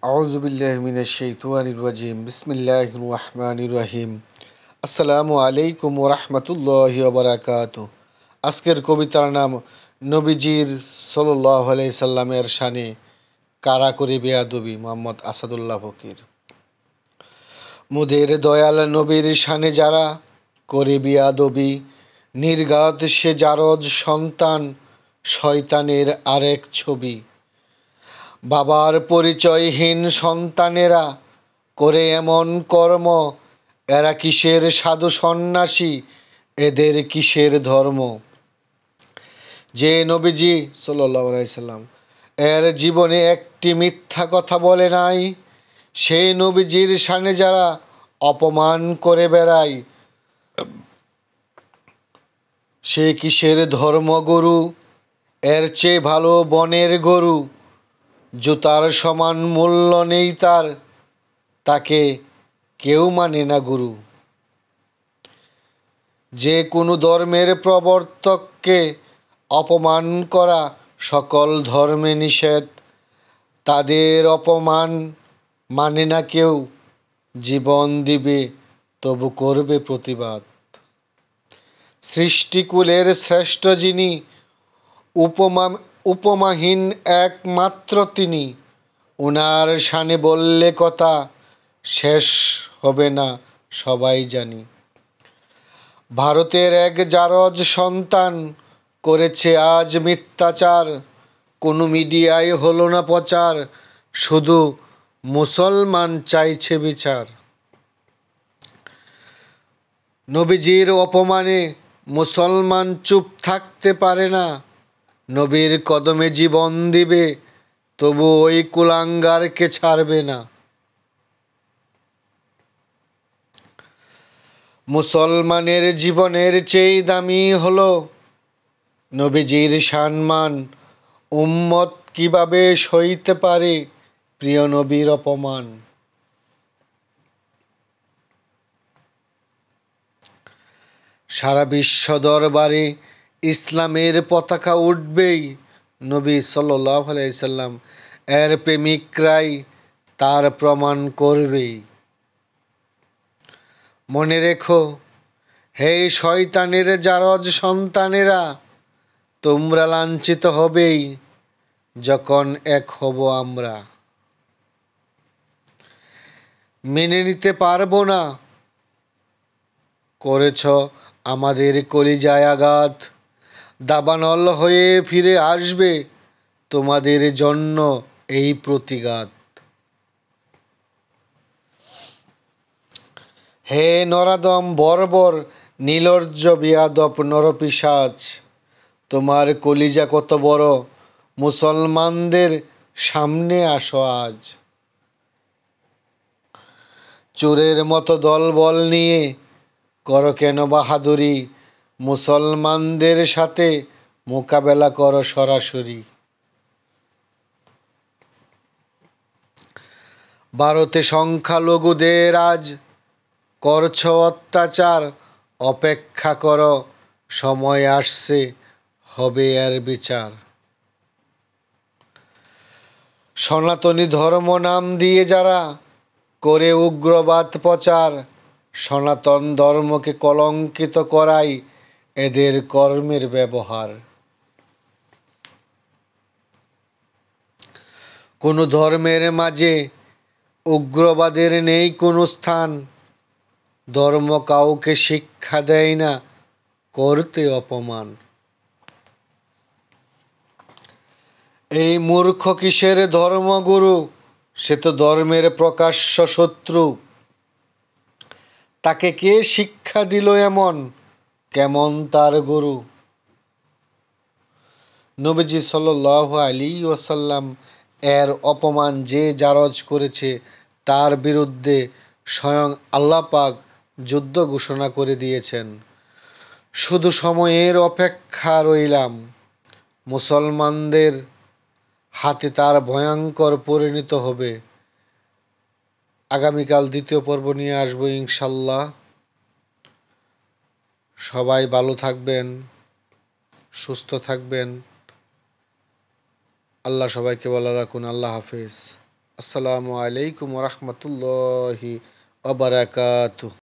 আউযুবিল্লাহি মিনাশ শাইতানির রাজিম বিসমিল্লাহির রহমানির রহিম। আসসালামু আলাইকুম ওয়া রাহমাতুল্লাহি ওয়া বারাকাতুহু। আজকের কবিতার নাম নবীজির সাল্লাল্লাহু আলাইহি সাল্লামের শানে কারা করে বেয়াদবি, মোহাম্মদ আসাদুল্লাহ ফকির। মোদের দয়াল নবীর শানে যারা করে বেয়াদবি, নির্ঘাত সে জারজ সন্তান, শয়তানের আরেক ছবি। বাবার পরিচয়হীন সন্তানেরা করে এমন কর্ম, এরা কিসের সাধু সন্ন্যাসী, এদের কিসের ধর্ম। যে নবীজি সাল্লাল্লাহু আলাইহি সাল্লাম এর জীবনে একটি মিথ্যা কথা বলে নাই, সেই নবীজির শানে যারা অপমান করে বেড়ায়, সে কিসের ধর্মগুরু, এর চেয়ে ভালো বনের গরু। জুতার সমান মূল্য নেই তার, তাকে কেউ মানে না গুরু। যে কোনো ধর্মের প্রবর্তককে অপমান করা সকল ধর্মে নিষেধ, তাদের অপমান মানে না কেউ, জীবন দিবে তবু করবে প্রতিবাদ। সৃষ্টিকুলের শ্রেষ্ঠ যিনি, উপমা উপমাহীন একমাত্র তিনি, উনার শানে বললে কথা শেষ হবে না সবাই জানি। ভারতের এক জারজ সন্তান করেছে আজ মিথ্যাচার, কোনো মিডিয়ায় হলো না প্রচার, শুধু মুসলমান চাইছে বিচার। নবীজির অপমানে মুসলমান চুপ থাকতে পারে না, নবীর কদমে জীবন দিবে তবু ওই কুলাঙ্গারকে ছাড়বে না। মুসলমানের জীবনের চেয়ে দামি হলো নবীজির সম্মান, উম্মত কিভাবে সইতে পারে প্রিয় নবীর অপমান। সারা বিশ্ব দরবারে ইসলামের পতাকা উঠবেই, নবী সাল্লাল্লাহু আলাইহি সাল্লাম এর প্রেমিকরাই তার প্রমাণ করবেই। মনে রেখো হে শয়তানের জারজ সন্তানেরা, তোমরা লাঞ্ছিত হবেই যখন এক হব আমরা। মেনে নিতে পারবো না করেছ আমাদের কলিজায় আঘাত, দাবানল হয়ে ফিরে আসবে তোমাদের জন্য এই প্রতিঘাত। হে নরাদম বর্বর নীলজ্জ বিয়াদব নরপিশাচ, তোমার কলিজা কত বড়, মুসলমানদের সামনে আসো আজ। চোরের মতো দলবল নিয়ে করো কেন বাহাদুরি, মুসলমানদের সাথে মোকাবেলা করো সরাসরি। ভারতে সংখ্যালঘুদের আজ করছ অত্যাচার, অপেক্ষা করো সময় আসছে হবে এর বিচার। সনাতনী ধর্ম নাম দিয়ে যারা করে উগ্রবাদ প্রচার, সনাতন ধর্মকে কলঙ্কিত করাই এদের কর্মের ব্যবহার। কোনো ধর্মের মাঝে উগ্রবাদের নেই কোনো স্থান, ধর্ম কাউকে শিক্ষা দেয় না করতে অপমান। এই মূর্খ কিসের ধর্মগুরু, সে তো ধর্মের প্রকাশ্য শত্রু। তাকে কে শিক্ষা দিল এমন, কেমন তার গুরু। নবীজি সাল্লাল্লাহু আলাইহি ওয়াসাল্লাম এর অপমান যে জারজ করেছে, তার বিরুদ্ধে স্বয়ং আল্লাহ পাক যুদ্ধ ঘোষণা করে দিয়েছেন। শুধু সময়ের অপেক্ষা রইলাম, মুসলমানদের হাতে তার ভয়ঙ্কর পরিণত হবে। আগামীকাল দ্বিতীয় পর্ব নিয়ে আসবো ইনশাল্লাহ। সবাই ভালো থাকবেন, সুস্থ থাকবেন। আল্লাহ সবাইকে ভালো রাখুন। আল্লাহ হাফেজ। আসসালামু আলাইকুম রহমতুল্লাহি ওবরাকাতু।